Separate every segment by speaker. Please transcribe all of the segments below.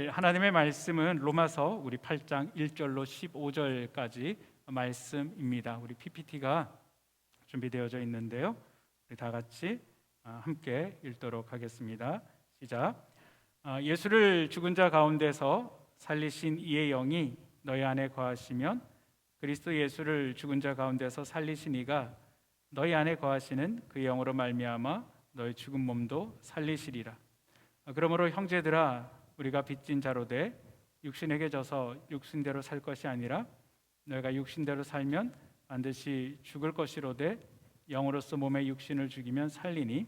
Speaker 1: 오늘 하나님의 말씀은 로마서 우리 8장 1절로 15절까지 말씀입니다. 우리 PPT가 준비되어져 있는데요. 우리 다 같이 함께 읽도록 하겠습니다. 시작. 예수를 죽은 자 가운데서 살리신 이의 영이 너희 안에 거하시면 그리스도 예수를 죽은 자 가운데서 살리신 이가 너희 안에 거하시는 그 영으로 말미암아 너희 죽은 몸도 살리시리라. 그러므로 형제들아, 우리가 빚진 자로 돼 육신에게 져서 육신대로 살 것이 아니라 너희가 육신대로 살면 반드시 죽을 것이로되 영으로서 몸의 육신을 죽이면 살리니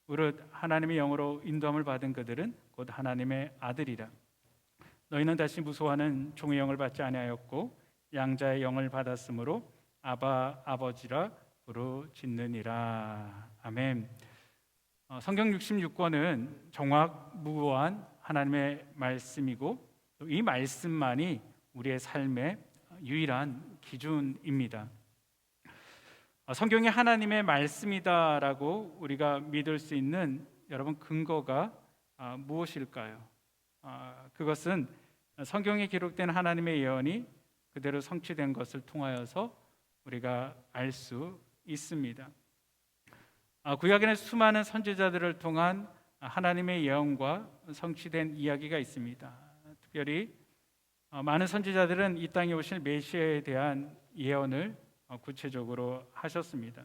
Speaker 1: 무릇 하나님의 영으로 인도함을 받은 그들은 곧 하나님의 아들이라. 너희는 다시 무소하는 종의 영을 받지 아니하였고 양자의 영을 받았으므로 아바 아버지라 부르짖느니라. 아멘. 성경 66권은 정확무고한 하나님의 말씀이고 또 이 말씀만이 우리의 삶의 유일한 기준입니다. 성경이 하나님의 말씀이다라고 우리가 믿을 수 있는 여러분 근거가 무엇일까요? 그것은 성경에 기록된 하나님의 예언이 그대로 성취된 것을 통하여서 우리가 알 수 있습니다. 구약에는 수많은 선지자들을 통한 하나님의 예언과 성취된 이야기가 있습니다. 특별히 많은 선지자들은 이 땅에 오실 메시아에 대한 예언을 구체적으로 하셨습니다.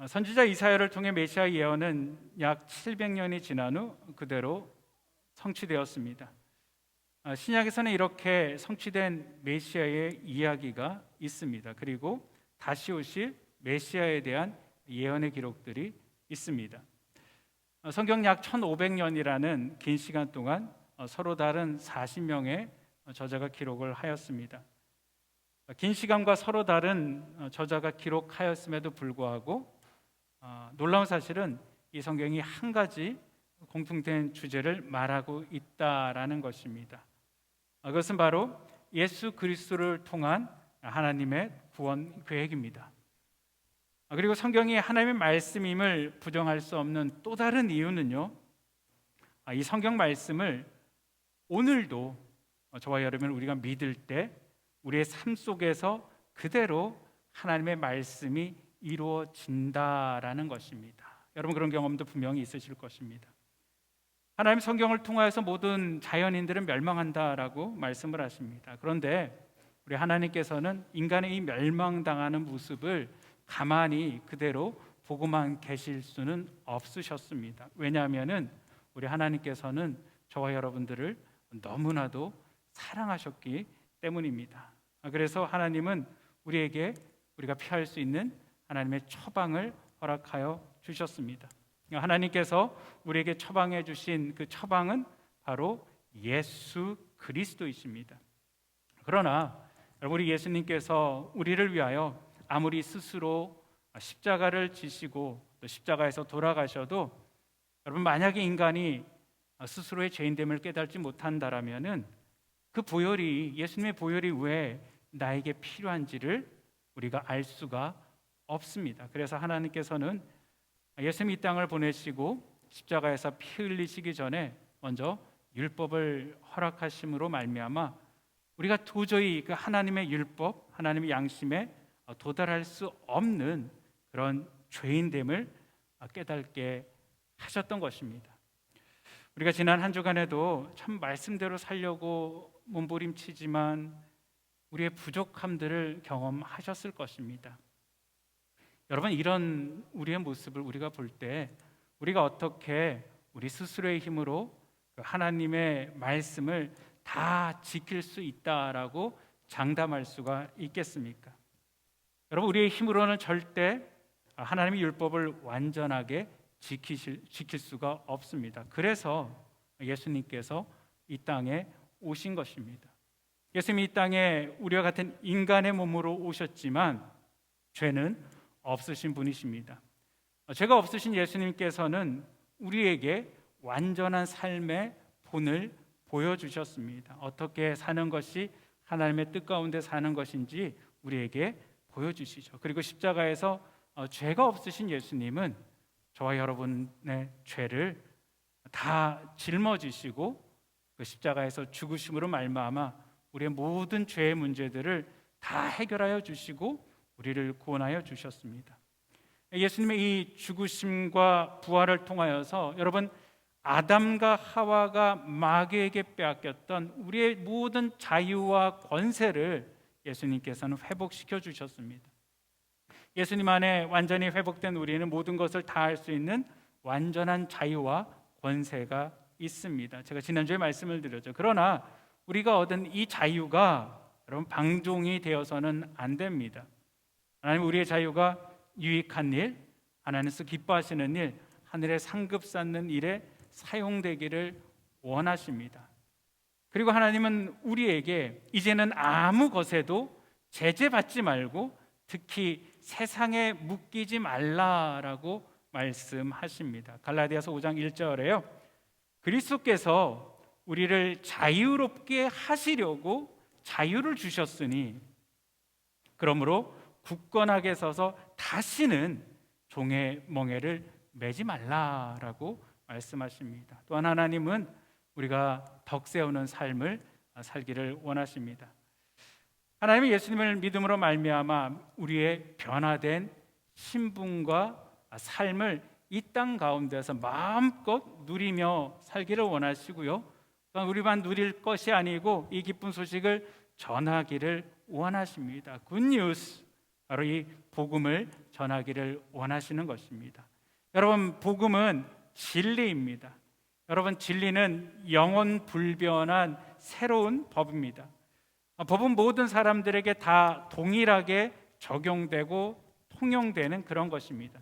Speaker 1: 선지자 이사야를 통해 메시아 예언은 약 700년이 지난 후 그대로 성취되었습니다. 신약에서는 이렇게 성취된 메시아의 이야기가 있습니다. 그리고 다시 오실 메시아에 대한 예언의 기록들이 있습니다. 성경 약 1500년이라는 긴 시간 동안 서로 다른 40명의 저자가 기록을 하였습니다. 긴 시간과 서로 다른 저자가 기록하였음에도 불구하고 놀라운 사실은 이 성경이 한 가지 공통된 주제를 말하고 있다라는 것입니다. 그것은 바로 예수 그리스도를 통한 하나님의 구원 계획입니다. 그리고 성경이 하나님의 말씀임을 부정할 수 없는 또 다른 이유는요, 이 성경 말씀을 오늘도 저와 여러분 우리가 믿을 때 우리의 삶 속에서 그대로 하나님의 말씀이 이루어진다라는 것입니다. 여러분 그런 경험도 분명히 있으실 것입니다. 하나님 성경을 통하여서 모든 자연인들은 멸망한다라고 말씀을 하십니다. 그런데 우리 하나님께서는 인간의 이 멸망당하는 모습을 가만히 그대로 보고만 계실 수는 없으셨습니다. 왜냐하면은 우리 하나님께서는 저와 여러분들을 너무나도 사랑하셨기 때문입니다. 그래서 하나님은 우리가 피할 수 있는 하나님의 처방을 허락하여 주셨습니다. 하나님께서 우리에게 처방해 주신 그 처방은 바로 예수 그리스도이십니다. 그러나 우리 예수님께서 우리를 위하여 아무리 스스로 십자가를 지시고 또 십자가에서 돌아가셔도 여러분 만약에 인간이 스스로의 죄인됨을 깨닫지 못한다라면은 그 보혈이 예수님의 보혈이 왜 나에게 필요한지를 우리가 알 수가 없습니다. 그래서 하나님께서는 예수님 이 땅을 보내시고 십자가에서 피 흘리시기 전에 먼저 율법을 허락하심으로 말미암아 우리가 도저히 그 하나님의 율법, 하나님의 양심에 도달할 수 없는 그런 죄인됨을 깨닫게 하셨던 것입니다. 우리가 지난 한 주간에도 참 말씀대로 살려고 몸부림치지만 우리의 부족함들을 경험하셨을 것입니다. 여러분 이런 우리의 모습을 우리가 볼 때 우리가 어떻게 우리 스스로의 힘으로 하나님의 말씀을 다 지킬 수 있다라고 장담할 수가 있겠습니까? 여러분 우리의 힘으로는 절대 하나님의 율법을 완전하게 지킬 수가 없습니다. 그래서 예수님께서 이 땅에 오신 것입니다. 예수님이 이 땅에 우리와 같은 인간의 몸으로 오셨지만 죄는 없으신 분이십니다. 죄가 없으신 예수님께서는 우리에게 완전한 삶의 본을 보여주셨습니다. 어떻게 사는 것이 하나님의 뜻 가운데 사는 것인지 우리에게 보여주시죠. 그리고 십자가에서 죄가 없으신 예수님은 저와 여러분의 죄를 다 짊어지시고 그 십자가에서 죽으심으로 말미암아 우리의 모든 죄의 문제들을 다 해결하여 주시고 우리를 구원하여 주셨습니다. 예수님의 이 죽으심과 부활을 통하여서 여러분, 아담과 하와가 마귀에게 빼앗겼던 우리의 모든 자유와 권세를 예수님께서는 회복시켜 주셨습니다. 예수님 안에 완전히 회복된 우리는 모든 것을 다 할 수 있는 완전한 자유와 권세가 있습니다. 제가 지난주에 말씀을 드렸죠. 그러나 우리가 얻은 이 자유가 여러분 방종이 되어서는 안 됩니다. 하나님 우리의 자유가 유익한 일, 하나님께서 기뻐하시는 일, 하늘의 상급 쌓는 일에 사용되기를 원하십니다. 그리고 하나님은 우리에게 이제는 아무 것에도 제재받지 말고 특히 세상에 묶이지 말라라고 말씀하십니다. 갈라디아서 5장 1절에요. 그리스도께서 우리를 자유롭게 하시려고 자유를 주셨으니 그러므로 굳건하게 서서 다시는 종의 멍에를 매지 말라라고 말씀하십니다. 또한 하나님은 우리가 덕 세우는 삶을 살기를 원하십니다. 하나님은 예수님을 믿음으로 말미암아 우리의 변화된 신분과 삶을 이 땅 가운데서 마음껏 누리며 살기를 원하시고요. 또한 우리만 누릴 것이 아니고 이 기쁜 소식을 전하기를 원하십니다. 굿뉴스, 바로 이 복음을 전하기를 원하시는 것입니다. 여러분, 복음은 진리입니다. 여러분, 진리는 영원 불변한 새로운 법입니다. 법은 모든 사람들에게 다 동일하게 적용되고 통용되는 그런 것입니다.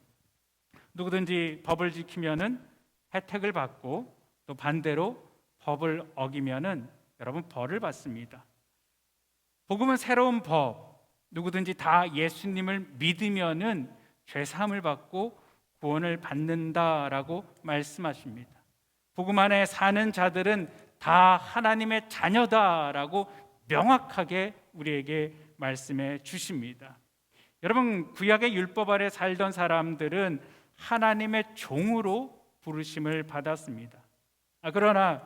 Speaker 1: 누구든지 법을 지키면은 혜택을 받고 또 반대로 법을 어기면은 여러분 벌을 받습니다. 복음은 새로운 법, 누구든지 다 예수님을 믿으면은 죄 사함을 받고 구원을 받는다라고 말씀하십니다. 복음 안에 사는 자들은 다 하나님의 자녀다라고 명확하게 우리에게 말씀해 주십니다. 여러분, 구약의 율법 아래 살던 사람들은 하나님의 종으로 부르심을 받았습니다. 그러나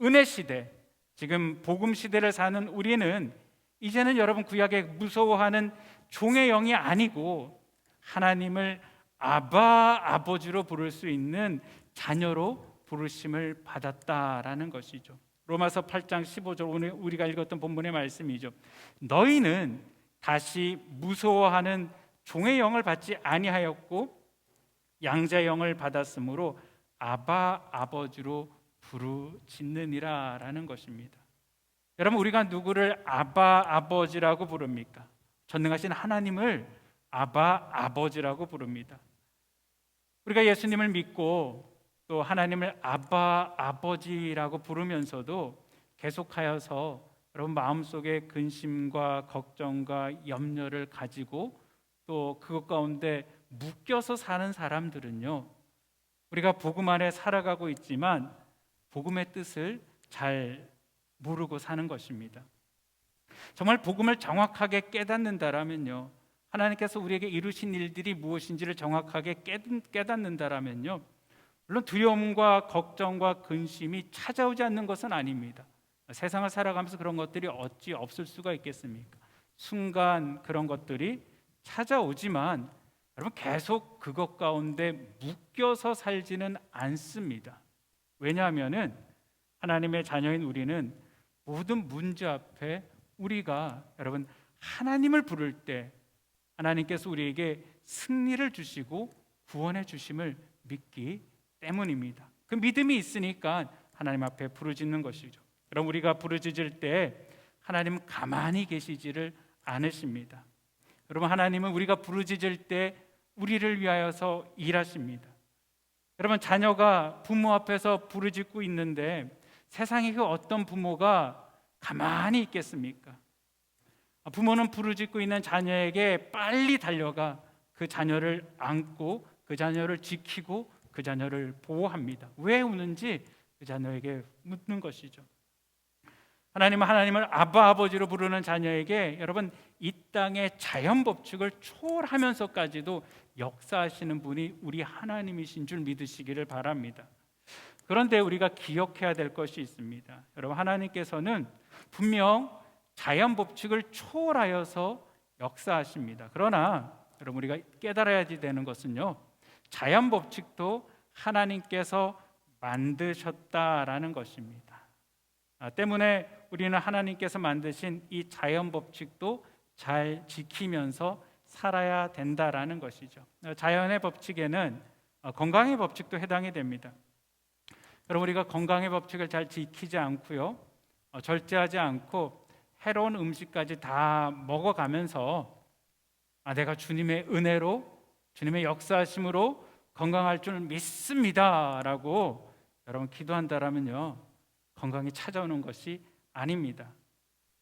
Speaker 1: 은혜 시대, 지금 복음 시대를 사는 우리는 이제는 여러분 구약에 무서워하는 종의 영이 아니고 하나님을 아바, 아버지로 부를 수 있는 자녀로 부르심을 받았다라는 것이죠. 로마서 8장 15절, 오늘 우리가 읽었던 본문의 말씀이죠. 너희는 다시 무서워하는 종의 영을 받지 아니하였고 양자의 영을 받았으므로 아바, 아버지로 부르짖느니라 라는 것입니다. 여러분, 우리가 누구를 아바, 아버지라고 부릅니까? 전능하신 하나님을 아바, 아버지라고 부릅니다. 우리가 예수님을 믿고 또 하나님을 아바, 아버지라고 부르면서도 계속하여서 여러분 마음속에 근심과 걱정과 염려를 가지고 또 그것 가운데 묶여서 사는 사람들은요, 우리가 복음 안에 살아가고 있지만 복음의 뜻을 잘 모르고 사는 것입니다. 정말 복음을 정확하게 깨닫는다라면요, 하나님께서 우리에게 이루신 일들이 무엇인지를 정확하게 깨닫는다라면요, 물론 두려움과 걱정과 근심이 찾아오지 않는 것은 아닙니다. 세상을 살아가면서 그런 것들이 어찌 없을 수가 있겠습니까? 순간 그런 것들이 찾아오지만 여러분 계속 그것 가운데 묶여서 살지는 않습니다. 왜냐하면은 하나님의 자녀인 우리는 모든 문제 앞에 우리가 여러분 하나님을 부를 때 하나님께서 우리에게 승리를 주시고 구원해 주심을 믿기 때문입니다. 그 믿음이 있으니까 하나님 앞에 부르짖는 것이죠. 그럼 우리가 부르짖을 때 하나님 가만히 계시지를 않으십니다. 여러분, 하나님은 우리가 부르짖을 때 우리를 위하여서 일하십니다. 여러분, 자녀가 부모 앞에서 부르짖고 있는데 세상에 그 어떤 부모가 가만히 있겠습니까? 부모는 부르짖고 있는 자녀에게 빨리 달려가 그 자녀를 안고 그 자녀를 지키고 그 자녀를 보호합니다. 왜 우는지 그 자녀에게 묻는 것이죠. 하나님은 하나님을 아바, 아버지로 부르는 자녀에게 여러분 이 땅의 자연 법칙을 초월하면서까지도 역사하시는 분이 우리 하나님이신 줄 믿으시기를 바랍니다. 그런데 우리가 기억해야 될 것이 있습니다. 여러분, 하나님께서는 분명 자연 법칙을 초월하여서 역사하십니다. 그러나 여러분, 우리가 깨달아야 되는 것은요, 자연 법칙도 하나님께서 만드셨다라는 것입니다. 때문에 우리는 하나님께서 만드신 이 자연 법칙도 잘 지키면서 살아야 된다라는 것이죠. 자연의 법칙에는 건강의 법칙도 해당이 됩니다. 여러분, 우리가 건강의 법칙을 잘 지키지 않고요, 절제하지 않고 해로운 음식까지 다 먹어가면서 내가 주님의 은혜로, 주님의 역사하심으로 건강할 줄 믿습니다라고 여러분 기도한다라면요, 건강이 찾아오는 것이 아닙니다.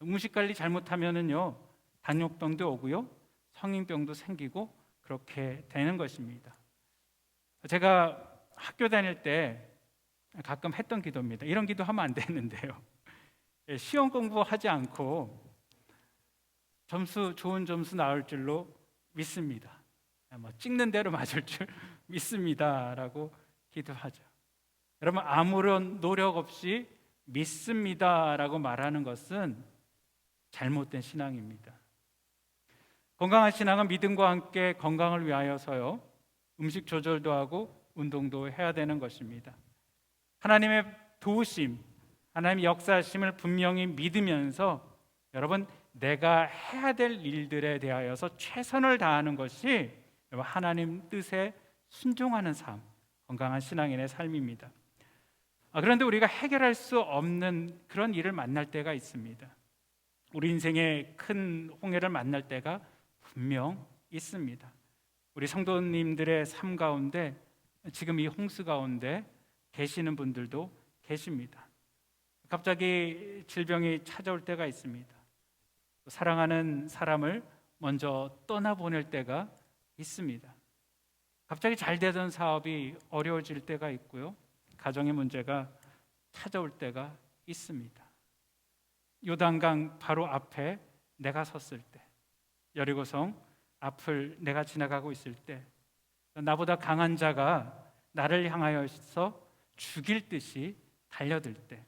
Speaker 1: 음식 관리 잘못하면은요, 당뇨병도 오고요, 성인병도 생기고 그렇게 되는 것입니다. 제가 학교 다닐 때 가끔 했던 기도입니다. 이런 기도하면 안 되는데요, 시험 공부하지 않고 좋은 점수 나올 줄로 믿습니다. 찍는 대로 맞을 줄 믿습니다라고 기도하죠. 여러분, 아무런 노력 없이 믿습니다라고 말하는 것은 잘못된 신앙입니다. 건강한 신앙은 믿음과 함께 건강을 위하여서요, 음식 조절도 하고 운동도 해야 되는 것입니다. 하나님의 도우심, 하나님의 역사하심을 분명히 믿으면서 여러분, 내가 해야 될 일들에 대하여서 최선을 다하는 것이 하나님 뜻에 순종하는 삶, 건강한 신앙인의 삶입니다. 그런데 우리가 해결할 수 없는 그런 일을 만날 때가 있습니다. 우리 인생에 큰 홍해를 만날 때가 분명 있습니다. 우리 성도님들의 삶 가운데 지금 이 홍수 가운데 계시는 분들도 계십니다. 갑자기 질병이 찾아올 때가 있습니다. 사랑하는 사람을 먼저 떠나보낼 때가 있습니다. 갑자기 잘 되던 사업이 어려워질 때가 있고요, 가정의 문제가 찾아올 때가 있습니다. 요단강 바로 앞에 내가 섰을 때, 여리고성 앞을 내가 지나가고 있을 때, 나보다 강한 자가 나를 향하여서 죽일 듯이 달려들 때,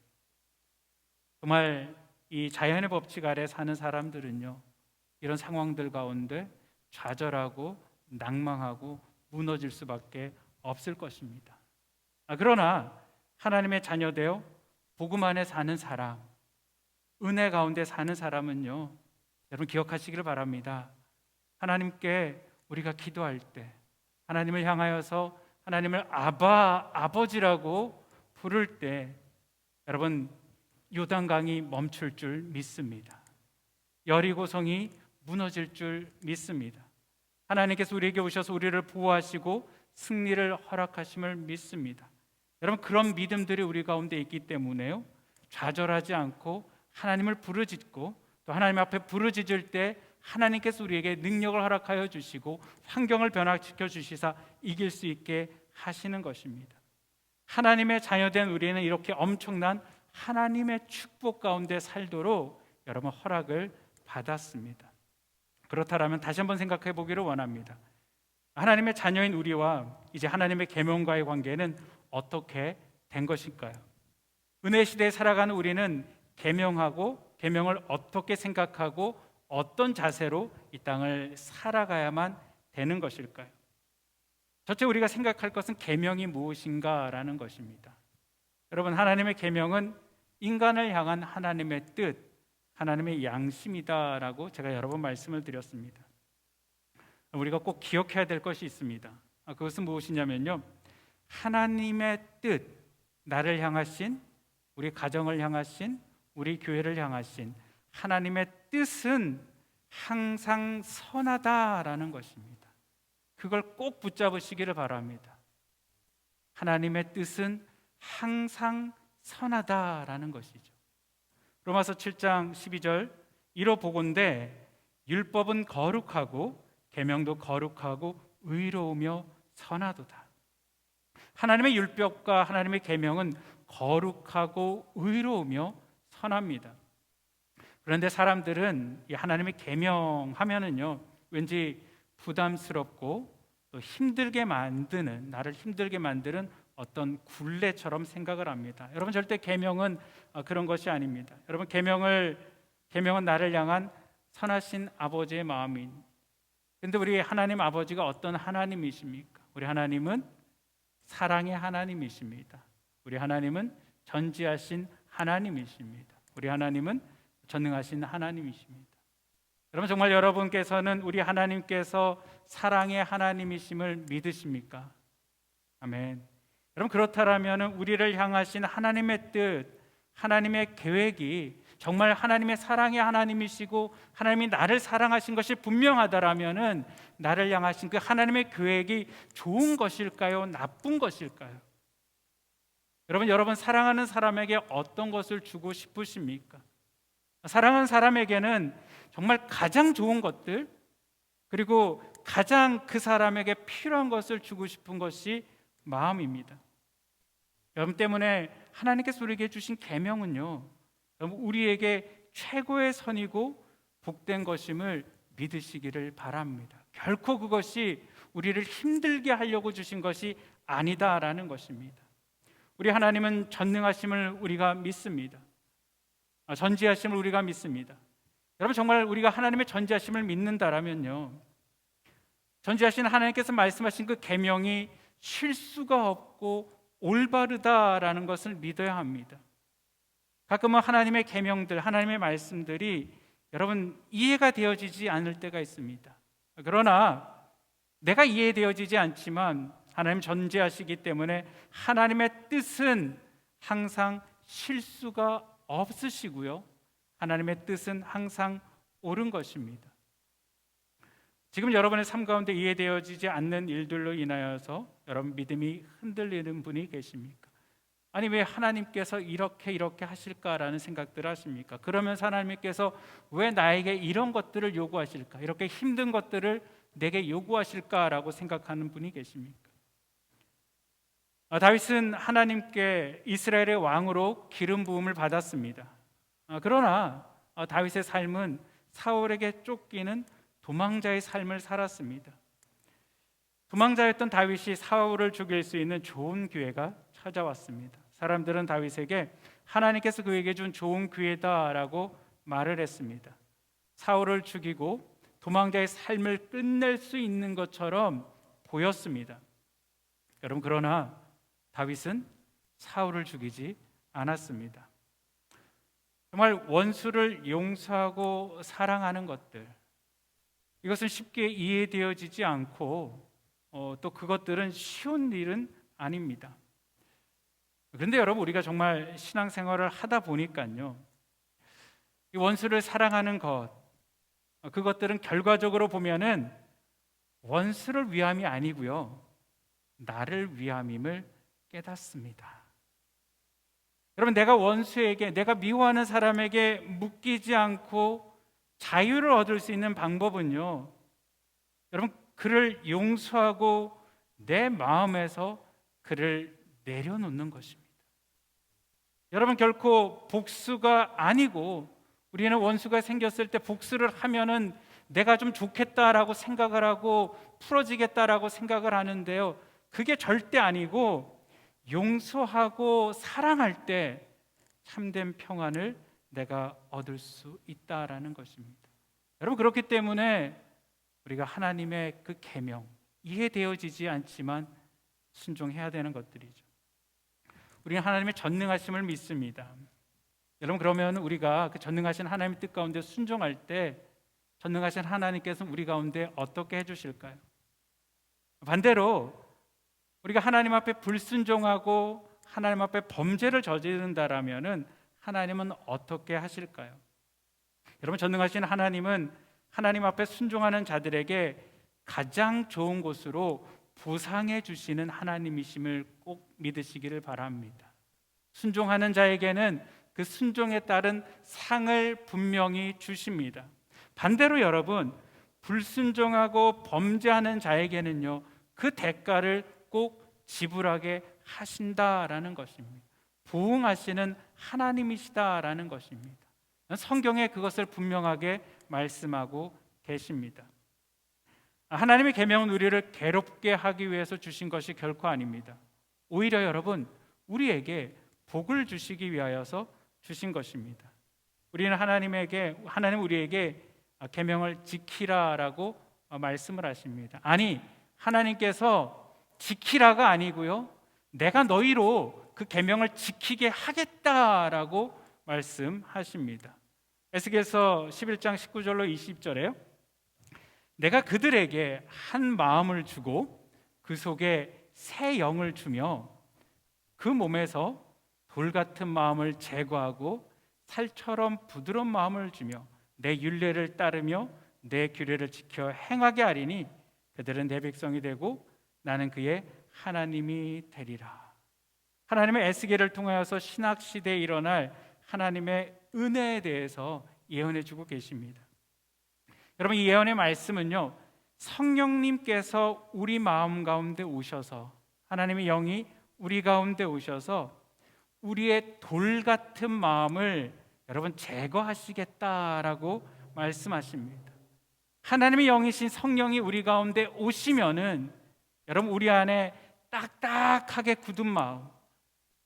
Speaker 1: 정말 이 자연의 법칙 아래 사는 사람들은요, 이런 상황들 가운데 좌절하고 낭망하고 무너질 수밖에 없을 것입니다. 그러나 하나님의 자녀되어 복음 안에 사는 사람, 은혜 가운데 사는 사람은요, 여러분 기억하시기를 바랍니다. 하나님께 우리가 기도할 때, 하나님을 향하여서 하나님을 아버지라고 부를 때, 여러분 요단강이 멈출 줄 믿습니다. 여리고성이 무너질 줄 믿습니다. 하나님께서 우리에게 오셔서 우리를 보호하시고 승리를 허락하심을 믿습니다. 여러분, 그런 믿음들이 우리 가운데 있기 때문에요, 좌절하지 않고 하나님을 부르짖고, 또 하나님 앞에 부르짖을 때 하나님께서 우리에게 능력을 허락하여 주시고 환경을 변화시켜 주시사 이길 수 있게 하시는 것입니다. 하나님의 자녀된 우리는 이렇게 엄청난 하나님의 축복 가운데 살도록 여러분 허락을 받았습니다. 그렇다면 다시 한번 생각해 보기를 원합니다. 하나님의 자녀인 우리와 이제 하나님의 계명과의 관계는 어떻게 된 것일까요? 은혜 시대에 살아가는 우리는 계명을 어떻게 생각하고 어떤 자세로 이 땅을 살아가야만 되는 것일까요? 첫째, 우리가 생각할 것은 계명이 무엇인가라는 것입니다. 여러분, 하나님의 계명은 인간을 향한 하나님의 뜻, 하나님의 양심이다라고 제가 여러 번 말씀을 드렸습니다. 우리가 꼭 기억해야 될 것이 있습니다. 그것은 무엇이냐면요, 하나님의 뜻, 나를 향하신, 우리 가정을 향하신, 우리 교회를 향하신 하나님의 뜻은 항상 선하다라는 것입니다. 그걸 꼭 붙잡으시기를 바랍니다. 하나님의 뜻은 항상 선하다라는 것이죠. 로마서 7장 12절, 이로 보건대 율법은 거룩하고 계명도 거룩하고 의로우며 선하도다. 하나님의 율법과 하나님의 계명은 거룩하고 의로우며 선합니다. 그런데 사람들은 이 하나님의 계명 하면은요, 왠지 부담스럽고 또 나를 힘들게 만드는 어떤 굴레처럼 생각을 합니다. 여러분, 절대 계명은 그런 것이 아닙니다. 여러분, 계명은 나를 향한 선하신 아버지의 마음인. 근데 우리 하나님 아버지가 어떤 하나님이십니까? 우리 하나님은 사랑의 하나님이십니다. 우리 하나님은 전지하신 하나님이십니다. 우리 하나님은 전능하신 하나님이십니다. 여러분, 정말 여러분께서는 우리 하나님께서 사랑의 하나님이심을 믿으십니까? 아멘. 여러분, 그렇다면 우리를 향하신 하나님의 뜻, 하나님의 계획이 정말 하나님의 사랑의 하나님이시고 하나님이 나를 사랑하신 것이 분명하다라면은 나를 향하신 그 하나님의 계획이 좋은 것일까요? 나쁜 것일까요? 여러분 사랑하는 사람에게 어떤 것을 주고 싶으십니까? 사랑하는 사람에게는 정말 가장 좋은 것들, 그리고 가장 그 사람에게 필요한 것을 주고 싶은 것이 마음입니다. 여러분 때문에 하나님께서 우리에게 주신 계명은요, 우리에게 최고의 선이고 복된 것임을 믿으시기를 바랍니다. 결코 그것이 우리를 힘들게 하려고 주신 것이 아니다라는 것입니다. 우리 하나님은 전능하심을 우리가 믿습니다. 전지하심을 우리가 믿습니다. 여러분, 정말 우리가 하나님의 전지하심을 믿는다라면요, 전지하신 하나님께서 말씀하신 그 계명이 실수가 없고 올바르다라는 것을 믿어야 합니다. 가끔은 하나님의 계명들, 하나님의 말씀들이 여러분 이해가 되어지지 않을 때가 있습니다. 그러나 내가 이해되어지지 않지만 하나님 전지하시기 때문에 하나님의 뜻은 항상 실수가 없으시고요, 하나님의 뜻은 항상 옳은 것입니다. 지금 여러분의 삶 가운데 이해되어지지 않는 일들로 인하여서 여러분 믿음이 흔들리는 분이 계십니까? 아니, 왜 하나님께서 이렇게 하실까라는 생각들을 하십니까? 그러면서 하나님께서 왜 나에게 이런 것들을 요구하실까? 이렇게 힘든 것들을 내게 요구하실까라고 생각하는 분이 계십니까? 다윗은 하나님께 이스라엘의 왕으로 기름 부음을 받았습니다. 그러나 다윗의 삶은 사울에게 쫓기는 도망자의 삶을 살았습니다. 도망자였던 다윗이 사울을 죽일 수 있는 좋은 기회가 찾아왔습니다. 사람들은 다윗에게 하나님께서 그에게 준 좋은 기회다라고 말을 했습니다. 사울을 죽이고 도망자의 삶을 끝낼 수 있는 것처럼 보였습니다. 여러분, 그러나 다윗은 사울을 죽이지 않았습니다. 정말 원수를 용서하고 사랑하는 것들, 이것은 쉽게 이해되어지지 않고 또 그것들은 쉬운 일은 아닙니다. 그런데 여러분, 우리가 정말 신앙생활을 하다 보니까요, 이 원수를 사랑하는 것, 그것들은 결과적으로 보면은 원수를 위함이 아니고요, 나를 위함임을 깨닫습니다. 여러분, 내가 원수에게, 내가 미워하는 사람에게 묶이지 않고 자유를 얻을 수 있는 방법은요, 여러분, 그를 용서하고 내 마음에서 그를 내려놓는 것입니다. 여러분, 결코 복수가 아니고, 우리는 원수가 생겼을 때 복수를 하면은 내가 좀 좋겠다라고 생각을 하고 풀어지겠다라고 생각을 하는데요, 그게 절대 아니고 용서하고 사랑할 때 참된 평안을 내가 얻을 수 있다라는 것입니다. 여러분, 그렇기 때문에 우리가 하나님의 그 계명, 이해되어지지 않지만 순종해야 되는 것들이죠. 우리는 하나님의 전능하심을 믿습니다. 여러분, 그러면 우리가 그 전능하신 하나님의 뜻 가운데 순종할 때 전능하신 하나님께서는 우리 가운데 어떻게 해주실까요? 반대로 우리가 하나님 앞에 불순종하고 하나님 앞에 범죄를 저지른다라면은 하나님은 어떻게 하실까요? 여러분, 전능하신 하나님은 하나님 앞에 순종하는 자들에게 가장 좋은 곳으로 보상해 주시는 하나님이심을 꼭 믿으시기를 바랍니다. 순종하는 자에게는 그 순종에 따른 상을 분명히 주십니다. 반대로 여러분, 불순종하고 범죄하는 자에게는요, 그 대가를 꼭 지불하게 하신다라는 것입니다. 보응하시는 하나님이시다라는 것입니다. 성경에 그것을 분명하게 말씀하고 계십니다. 하나님의 계명은 우리를 괴롭게 하기 위해서 주신 것이 결코 아닙니다. 오히려 여러분 우리에게 복을 주시기 위하여서 주신 것입니다. 우리는 하나님 우리에게 계명을 지키라라고 말씀을 하십니다. 아니, 하나님께서 지키라가 아니고요, 내가 너희로 그 계명을 지키게 하겠다라고 말씀하십니다. 에스겔서 11장 19절로 20절에요. 내가 그들에게 한 마음을 주고 그 속에 새 영을 주며 그 몸에서 돌 같은 마음을 제거하고 살처럼 부드러운 마음을 주며 내 율례를 따르며 내 규례를 지켜 행하게 하리니 그들은 내 백성이 되고 나는 그의 하나님이 되리라. 하나님의 에스겔을 통하여서 신학 시대에 일어날 하나님의 은혜에 대해서 예언해 주고 계십니다. 여러분, 이 예언의 말씀은요, 성령님께서 우리 마음 가운데 오셔서, 하나님의 영이 우리 가운데 오셔서 우리의 돌 같은 마음을 여러분 제거하시겠다라고 말씀하십니다. 하나님의 영이신 성령이 우리 가운데 오시면은 여러분 우리 안에 딱딱하게 굳은 마음,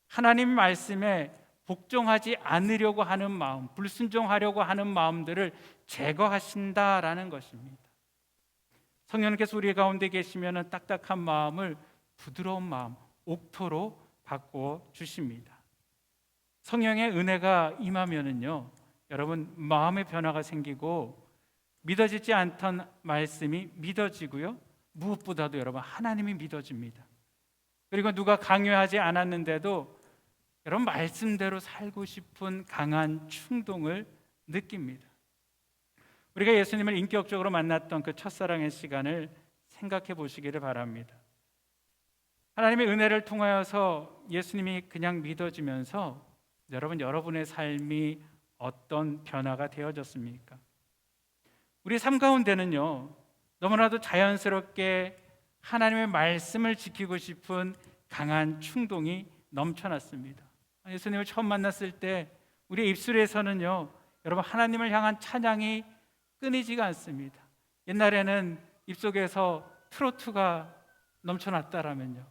Speaker 1: 하나님 말씀에 복종하지 않으려고 하는 마음, 불순종하려고 하는 마음들을 제거하신다라는 것입니다. 성령님께서 우리 가운데 계시면은 딱딱한 마음을 부드러운 마음, 옥토로 바꿔 주십니다. 성령의 은혜가 임하면은요, 여러분 마음의 변화가 생기고 믿어지지 않던 말씀이 믿어지고요, 무엇보다도 여러분 하나님이 믿어집니다. 그리고 누가 강요하지 않았는데도 여러분 말씀대로 살고 싶은 강한 충동을 느낍니다. 우리가 예수님을 인격적으로 만났던 그 첫사랑의 시간을 생각해 보시기를 바랍니다. 하나님의 은혜를 통하여서 예수님이 그냥 믿어지면서 여러분의 삶이 어떤 변화가 되어졌습니까? 우리 삶 가운데는요, 너무나도 자연스럽게 하나님의 말씀을 지키고 싶은 강한 충동이 넘쳐났습니다. 예수님을 처음 만났을 때 우리 입술에서는요, 여러분 하나님을 향한 찬양이 끊이지가 않습니다. 옛날에는 입속에서 트로트가 넘쳐났다라면요,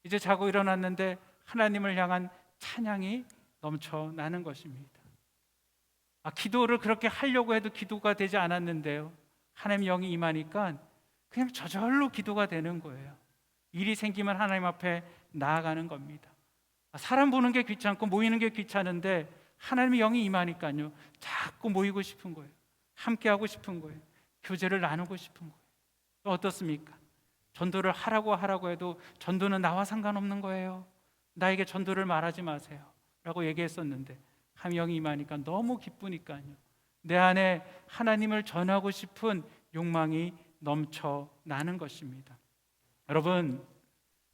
Speaker 1: 이제 자고 일어났는데 하나님을 향한 찬양이 넘쳐나는 것입니다. 기도를 그렇게 하려고 해도 기도가 되지 않았는데요, 하나님 영이 임하니까 그냥 저절로 기도가 되는 거예요. 일이 생기면 하나님 앞에 나아가는 겁니다. 사람 보는 게 귀찮고 모이는 게 귀찮은데 하나님의 영이 임하니까요, 자꾸 모이고 싶은 거예요. 함께 하고 싶은 거예요. 교제를 나누고 싶은 거예요. 또 어떻습니까? 전도를 하라고 해도 전도는 나와 상관없는 거예요. 나에게 전도를 말하지 마세요 라고 얘기했었는데 하나님의 영이 임하니까 너무 기쁘니까요, 내 안에 하나님을 전하고 싶은 욕망이 넘쳐나는 것입니다. 여러분,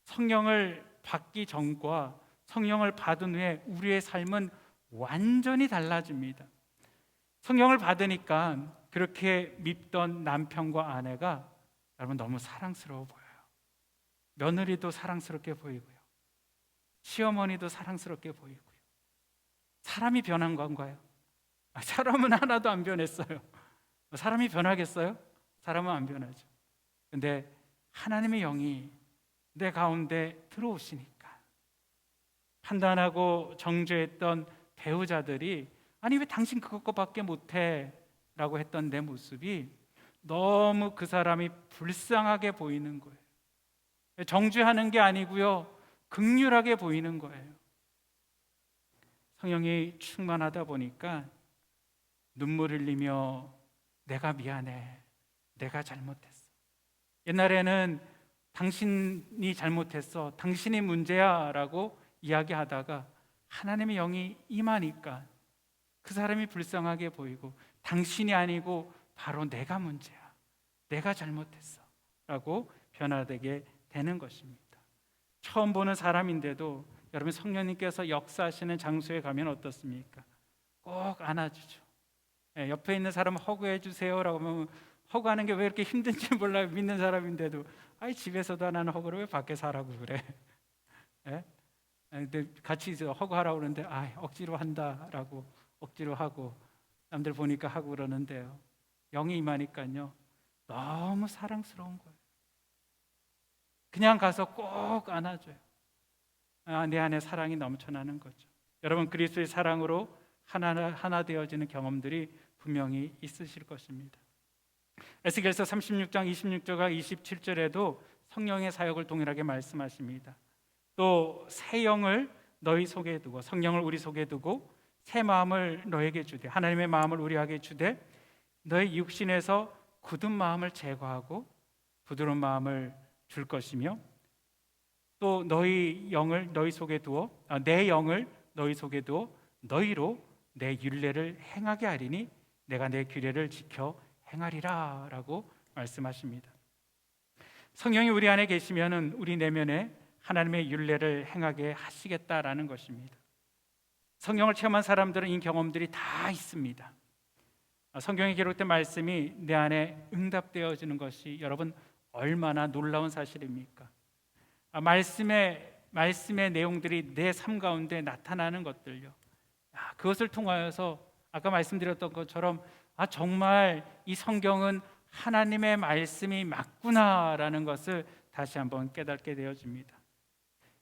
Speaker 1: 성령을 받기 전과 성령을 받은 후에 우리의 삶은 완전히 달라집니다. 성령을 받으니까 그렇게 밉던 남편과 아내가 여러분 너무 사랑스러워 보여요. 며느리도 사랑스럽게 보이고요, 시어머니도 사랑스럽게 보이고요. 사람이 변한 건가요? 사람은 하나도 안 변했어요. 사람이 변하겠어요? 사람은 안 변하죠. 근데 하나님의 영이 내 가운데 들어오시니까 판단하고 정죄했던 배우자들이 아니 왜 당신 그것밖에 못해? 라고 했던 내 모습이 너무 그 사람이 불쌍하게 보이는 거예요. 정죄하는 게 아니고요, 긍휼하게 보이는 거예요. 성령이 충만하다 보니까 눈물 흘리며 내가 미안해, 내가 잘못했어. 옛날에는 당신이 잘못했어, 당신이 문제야 라고 이야기하다가 하나님의 영이 임하니까 그 사람이 불쌍하게 보이고 당신이 아니고 바로 내가 문제야, 내가 잘못했어 라고 변화되게 되는 것입니다. 처음 보는 사람인데도 여러분 성령님께서 역사하시는 장소에 가면 어떻습니까? 꼭 안아주죠. 옆에 있는 사람 허구해 주세요라고 하면 허구하는 게 왜 이렇게 힘든지 몰라요. 믿는 사람인데도 집에서도 안 하는 허구를 왜 밖에서 하라고 그래? 근데 같이 허구하라고 그러는데 억지로 한다라고 억지로 하고 남들 보니까 하고 그러는데요, 영이 임하니까요 너무 사랑스러운 거예요. 그냥 가서 꼭 안아줘요. 내 안에 사랑이 넘쳐나는 거죠. 여러분, 그리스도의 사랑으로 하나 되어지는 경험들이 분명히 있으실 것입니다. 에스겔서 36장 26절과 27절에도 성령의 사역을 동일하게 말씀하십니다. 또 새 영을 너희 속에 두고, 성령을 우리 속에 두고 새 마음을 너에게 주되, 하나님의 마음을 우리에게 주되 너희 육신에서 굳은 마음을 제거하고 부드러운 마음을 줄 것이며, 또 너희 영을 너희 속에 두어 내 영을 너희 속에 두어 너희로 내 율례를 행하게 하리니 내가 내 규례를 지켜 행하리라 라고 말씀하십니다. 성령이 우리 안에 계시면은 우리 내면에 하나님의 율례를 행하게 하시겠다라는 것입니다. 성령을 체험한 사람들은 이 경험들이 다 있습니다. 성경에 기록된 말씀이 내 안에 응답되어지는 것이 여러분 얼마나 놀라운 사실입니까? 말씀의 내용들이 내 삶 가운데 나타나는 것들요, 그것을 통하여서 아까 말씀드렸던 것처럼 정말 이 성경은 하나님의 말씀이 맞구나라는 것을 다시 한번 깨닫게 되어집니다.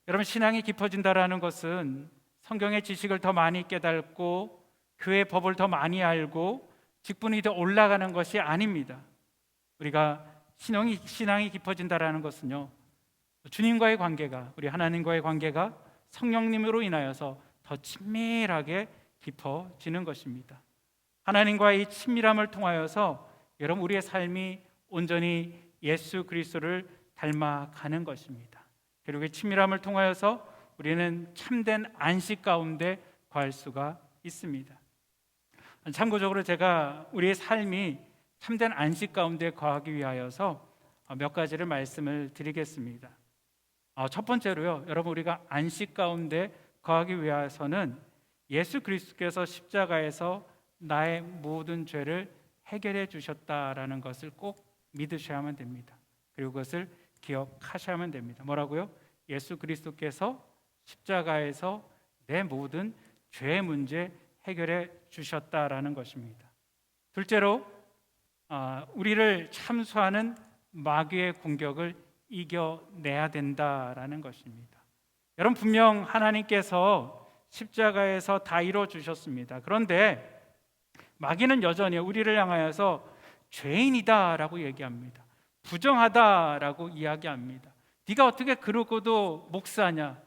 Speaker 1: 여러분, 신앙이 깊어진다라는 것은 성경의 지식을 더 많이 깨닫고 교회의 법을 더 많이 알고 직분이 더 올라가는 것이 아닙니다. 우리가 신앙이 깊어진다라는 것은요, 주님과의 관계가, 우리 하나님과의 관계가 성령님으로 인하여서 더 친밀하게 깊어지는 것입니다. 하나님과의 이 친밀함을 통하여서 여러분, 우리의 삶이 온전히 예수 그리스도를 닮아가는 것입니다. 그리고 이 친밀함을 통하여서 우리는 참된 안식 가운데 거할 수가 있습니다. 참고적으로 제가 우리의 삶이 참된 안식 가운데 거하기 위하여서 몇 가지를 말씀을 드리겠습니다. 첫 번째로요, 여러분, 우리가 안식 가운데 거하기 위해서는 예수 그리스도께서 십자가에서 나의 모든 죄를 해결해 주셨다라는 것을 꼭 믿으셔야만 됩니다. 그리고 그것을 기억하셔야만 됩니다. 뭐라고요? 예수 그리스도께서 십자가에서 내 모든 죄의 문제 해결해 주셨다라는 것입니다. 둘째로 우리를 참수하는 마귀의 공격을 이겨내야 된다라는 것입니다. 여러분, 분명 하나님께서 십자가에서 다 이루어 주셨습니다. 그런데 마귀는 여전히 우리를 향하여서 죄인이다라고 얘기합니다. 부정하다라고 이야기합니다. 네가 어떻게 그러고도 목사냐?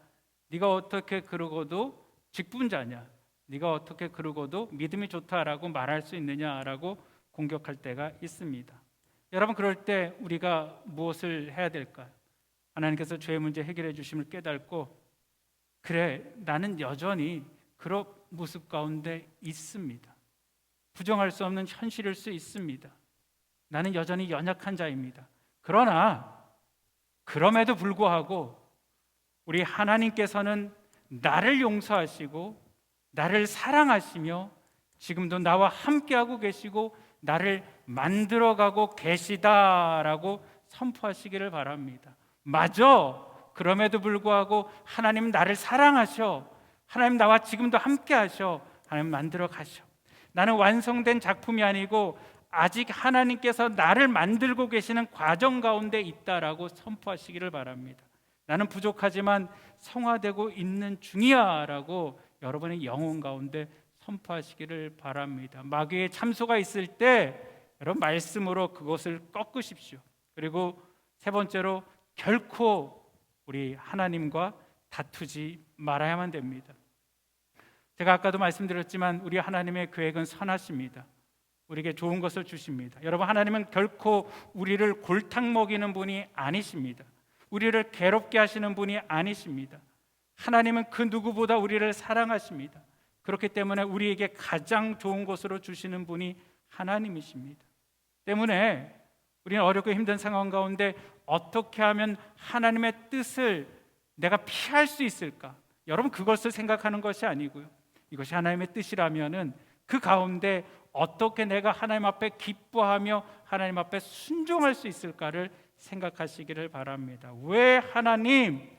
Speaker 1: 네가 어떻게 그러고도 직분자냐? 네가 어떻게 그러고도 믿음이 좋다라고 말할 수 있느냐라고 공격할 때가 있습니다. 여러분, 그럴 때 우리가 무엇을 해야 될까요? 하나님께서 죄의 문제 해결해 주심을 깨닫고, 그래, 나는 여전히 그런 모습 가운데 있습니다. 부정할 수 없는 현실일 수 있습니다. 나는 여전히 연약한 자입니다. 그러나 그럼에도 불구하고 우리 하나님께서는 나를 용서하시고 나를 사랑하시며 지금도 나와 함께하고 계시고 나를 만들어가고 계시다라고 선포하시기를 바랍니다. 맞아. 그럼에도 불구하고 하나님 나를 사랑하셔. 하나님 나와 지금도 함께하셔. 하나님 만들어 가셔. 나는 완성된 작품이 아니고 아직 하나님께서 나를 만들고 계시는 과정 가운데 있다라고 선포하시기를 바랍니다. 나는 부족하지만 성화되고 있는 중이야 라고 여러분의 영혼 가운데 선포하시기를 바랍니다. 마귀의 참소가 있을 때 여러분, 말씀으로 그것을 꺾으십시오. 그리고 세 번째로, 결코 우리 하나님과 다투지 말아야만 됩니다. 제가 아까도 말씀드렸지만 우리 하나님의 계획은 선하십니다. 우리에게 좋은 것을 주십니다. 여러분, 하나님은 결코 우리를 골탕 먹이는 분이 아니십니다. 우리를 괴롭게 하시는 분이 아니십니다. 하나님은 그 누구보다 우리를 사랑하십니다. 그렇기 때문에 우리에게 가장 좋은 것으로 주시는 분이 하나님이십니다. 때문에 우리는 어렵고 힘든 상황 가운데 어떻게 하면 하나님의 뜻을 내가 피할 수 있을까? 여러분, 그것을 생각하는 것이 아니고요, 이것이 하나님의 뜻이라면은 그 가운데 어떻게 내가 하나님 앞에 기뻐하며 하나님 앞에 순종할 수 있을까를 생각하시기를 바랍니다. 왜 하나님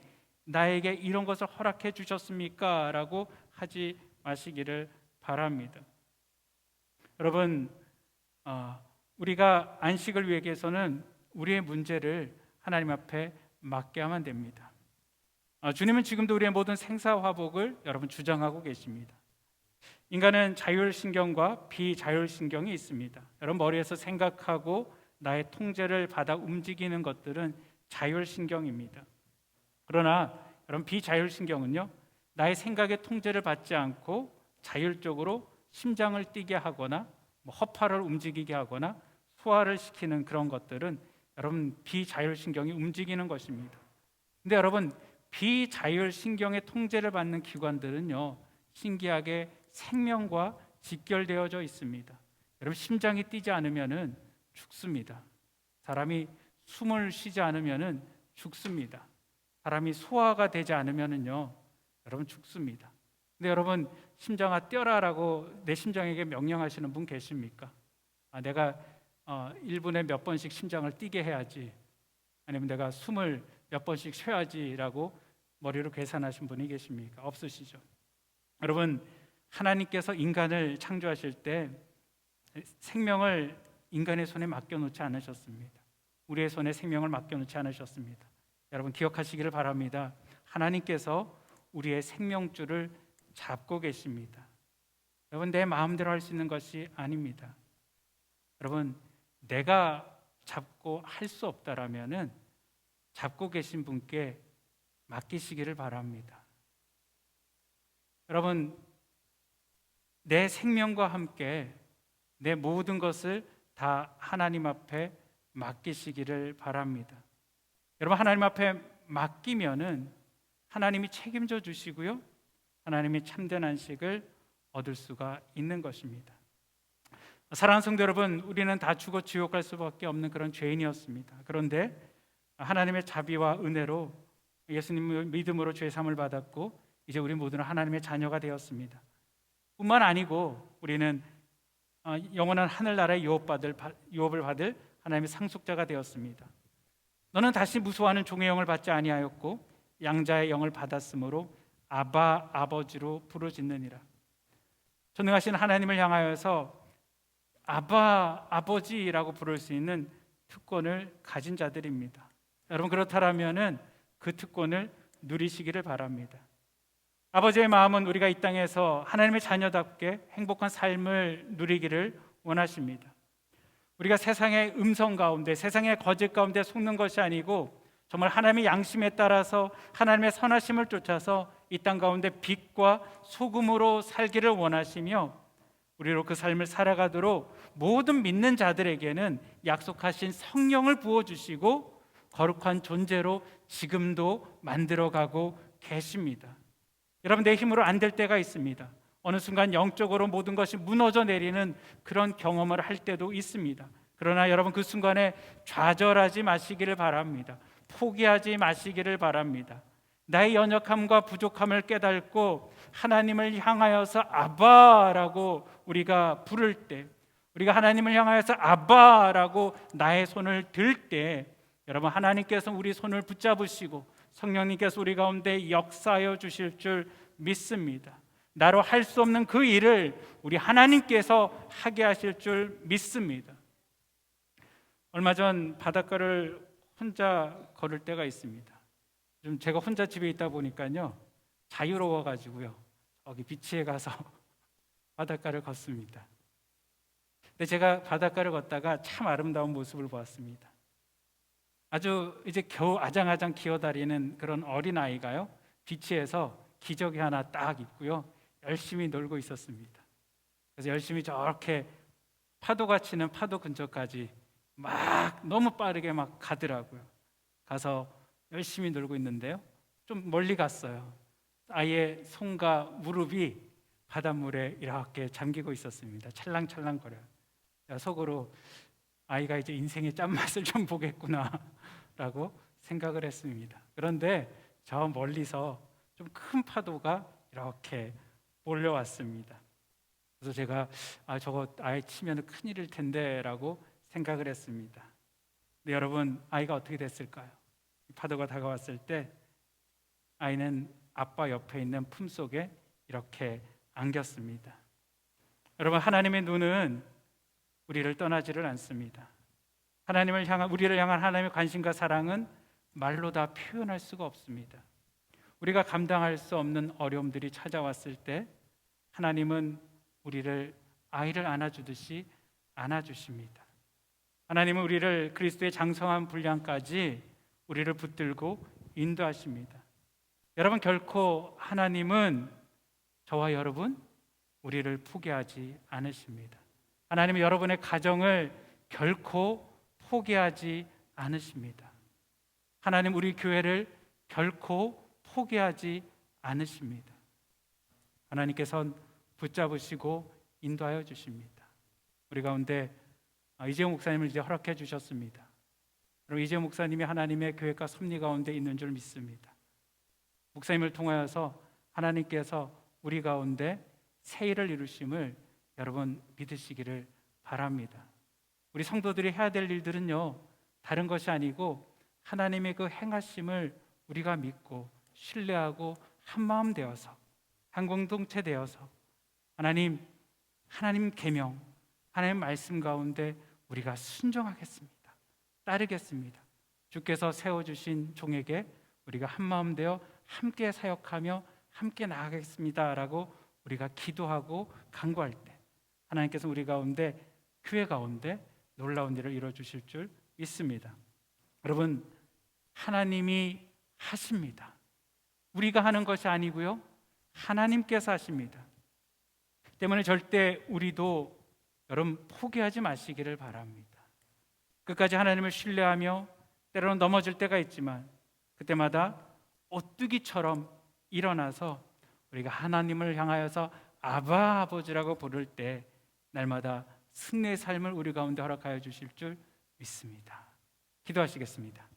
Speaker 1: 나에게 이런 것을 허락해 주셨습니까? 라고 하지 마시기를 바랍니다. 여러분, 우리가 안식을 위해서는 우리의 문제를 하나님 앞에 맡게 하면 됩니다. 주님은 지금도 우리의 모든 생사화복을 여러분 주장하고 계십니다. 인간은 자율신경과 비자율신경이 있습니다. 여러분 머리에서 생각하고 나의 통제를 받아 움직이는 것들은 자율신경입니다. 그러나 여러분 비자율신경은요, 나의 생각의 통제를 받지 않고 자율적으로 심장을 뛰게 하거나 허파를 움직이게 하거나 소화를 시키는 그런 것들은 여러분 비자율신경이 움직이는 것입니다. 근데 여러분 비자율신경의 통제를 받는 기관들은요, 신기하게 생명과 직결되어져 있습니다. 여러분 심장이 뛰지 않으면은 죽습니다. 사람이 숨을 쉬지 않으면은 죽습니다. 사람이 소화가 되지 않으면은요, 여러분 죽습니다. 근데 여러분 심장아 뛰어라라고 내 심장에게 명령하시는 분 계십니까? 내가 1분에 몇 번씩 심장을 뛰게 해야지, 아니면 내가 숨을 몇 번씩 쉬어야지라고 머리로 계산하신 분이 계십니까? 없으시죠? 여러분 하나님께서 인간을 창조하실 때 생명을 인간의 손에 맡겨놓지 않으셨습니다. 우리의 손에 생명을 맡겨놓지 않으셨습니다. 여러분 기억하시기를 바랍니다. 하나님께서 우리의 생명줄을 잡고 계십니다. 여러분 내 마음대로 할 수 있는 것이 아닙니다. 여러분 내가 잡고 할 수 없다라면은 잡고 계신 분께 맡기시기를 바랍니다. 여러분 내 생명과 함께 내 모든 것을 다 하나님 앞에 맡기시기를 바랍니다. 여러분 하나님 앞에 맡기면은 하나님이 책임져 주시고요, 하나님이 참된 안식을 얻을 수가 있는 것입니다. 사랑하는 성도 여러분, 우리는 다 죽어 지옥 갈 수밖에 없는 그런 죄인이었습니다. 그런데 하나님의 자비와 은혜로 예수님 믿음으로 죄 사함을 받았고 이제 우리 모두는 하나님의 자녀가 되었습니다. 뿐만 아니고 우리는 영원한 하늘나라의 유업을 받을 하나님의 상속자가 되었습니다. 너는 다시 무수하는 종의 영을 받지 아니하였고 양자의 영을 받았으므로 아바 아버지로 부르짖느니라. 전능하신 하나님을 향하여서 아바 아버지라고 부를 수 있는 특권을 가진 자들입니다. 여러분 그렇다면은 그 특권을 누리시기를 바랍니다. 아버지의 마음은 우리가 이 땅에서 하나님의 자녀답게 행복한 삶을 누리기를 원하십니다. 우리가 세상의 음성 가운데, 세상의 거짓 가운데 속는 것이 아니고 정말 하나님의 양심에 따라서 하나님의 선하심을 쫓아서 이 땅 가운데 빛과 소금으로 살기를 원하시며 우리로 그 삶을 살아가도록 모든 믿는 자들에게는 약속하신 성령을 부어주시고 거룩한 존재로 지금도 만들어가고 계십니다. 여러분 내 힘으로 안 될 때가 있습니다. 어느 순간 영적으로 모든 것이 무너져 내리는 그런 경험을 할 때도 있습니다. 그러나 여러분 그 순간에 좌절하지 마시기를 바랍니다. 포기하지 마시기를 바랍니다. 나의 연약함과 부족함을 깨닫고 하나님을 향하여서 아바라고 우리가 부를 때, 우리가 하나님을 향하여서 아바라고 나의 손을 들 때 여러분 하나님께서 우리 손을 붙잡으시고 성령님께서 우리 가운데 역사하여 주실 줄 믿습니다. 나로 할 수 없는 그 일을 우리 하나님께서 하게 하실 줄 믿습니다. 얼마 전 바닷가를 혼자 걸을 때가 있습니다. 좀 제가 혼자 집에 있다 보니까요 자유로워가지고요 여기 비치에 가서 바닷가를 걷습니다. 근데 제가 바닷가를 걷다가 참 아름다운 모습을 보았습니다. 아주 이제 겨우 아장아장 기어다니는 그런 어린아이가요 비치에서 기저귀 하나 딱 입고요 열심히 놀고 있었습니다. 그래서 열심히 저렇게 파도가 치는 파도 근처까지 막 너무 빠르게 막 가더라고요. 가서 열심히 놀고 있는데요 좀 멀리 갔어요. 아이의 손과 무릎이 바닷물에 이렇게 잠기고 있었습니다. 찰랑찰랑거려요. 속으로 아이가 이제 인생의 짠맛을 좀 보겠구나 라고 생각을 했습니다. 그런데 저 멀리서 좀 큰 파도가 이렇게 몰려왔습니다. 그래서 제가 저거 아이 치면 큰일일 텐데 라고 생각을 했습니다. 근데 여러분 아이가 어떻게 됐을까요? 파도가 다가왔을 때 아이는 아빠 옆에 있는 품속에 이렇게 안겼습니다. 여러분 하나님의 눈은 우리를 떠나지를 않습니다. 우리를 향한 하나님의 관심과 사랑은 말로 다 표현할 수가 없습니다. 우리가 감당할 수 없는 어려움들이 찾아왔을 때 하나님은 우리를 아이를 안아주듯이 안아주십니다. 하나님은 우리를 그리스도의 장성한 분량까지 우리를 붙들고 인도하십니다. 여러분, 결코 하나님은 저와 여러분 우리를 포기하지 않으십니다. 하나님은 여러분의 가정을 결코 포기하지 않으십니다. 하나님 우리 교회를 결코 포기하지 않으십니다. 하나님께서는 붙잡으시고 인도하여 주십니다. 우리 가운데 이재용 목사님을 이제 허락해 주셨습니다. 그럼 이재용 목사님이 하나님의 계획과 섭리 가운데 있는 줄 믿습니다. 목사님을 통하여서 하나님께서 우리 가운데 새 일을 이루심을 여러분 믿으시기를 바랍니다. 우리 성도들이 해야 될 일들은요, 다른 것이 아니고 하나님의 그 행하심을 우리가 믿고 신뢰하고 한마음 되어서 한 공동체 되어서 하나님 계명, 하나님 말씀 가운데 우리가 순종하겠습니다. 따르겠습니다. 주께서 세워주신 종에게 우리가 한마음 되어 함께 사역하며 함께 나아가겠습니다라고 우리가 기도하고 간구할 때 하나님께서 우리 가운데, 교회 가운데 놀라운 일을 이루어주실 줄 믿습니다. 여러분, 하나님이 하십니다. 우리가 하는 것이 아니고요, 하나님께서 하십니다. 때문에 절대 우리도 여러분 포기하지 마시기를 바랍니다. 끝까지 하나님을 신뢰하며 때로는 넘어질 때가 있지만 그때마다 오뚜기처럼 일어나서 우리가 하나님을 향하여서 아바 아버지라고 부를 때 날마다 승리의 삶을 우리 가운데 허락하여 주실 줄 믿습니다. 기도하시겠습니다.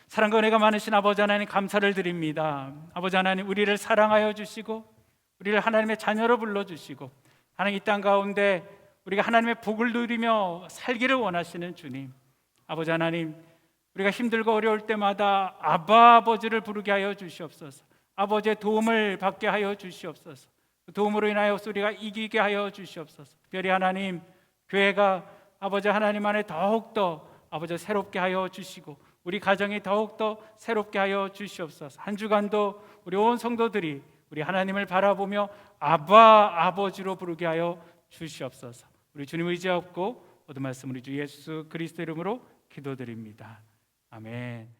Speaker 1: 사랑과 은혜가 많으신 아버지 하나님, 감사를 드립니다. 아버지 하나님, 우리를 사랑하여 주시고 우리를 하나님의 자녀로 불러주시고 하나님 이 땅 가운데 우리가 하나님의 복을 누리며 살기를 원하시는 주님, 아버지 하나님, 우리가 힘들고 어려울 때마다 아바 아버지를 부르게 하여 주시옵소서. 아버지의 도움을 받게 하여 주시옵소서. 그 도움으로 인하여 우리가 이기게 하여 주시옵소서. 특별히 하나님, 교회가 아버지 하나님 안에 더욱더 아버지 새롭게 하여 주시고 우리 가정이 더욱더 새롭게 하여 주시옵소서. 한 주간도 우리 온 성도들이 우리 하나님을 바라보며 아바 아버지로 부르게 하여 주시옵소서. 우리 주님 의지하고 모든 말씀 우리 주 예수 그리스도 이름으로 기도드립니다. 아멘.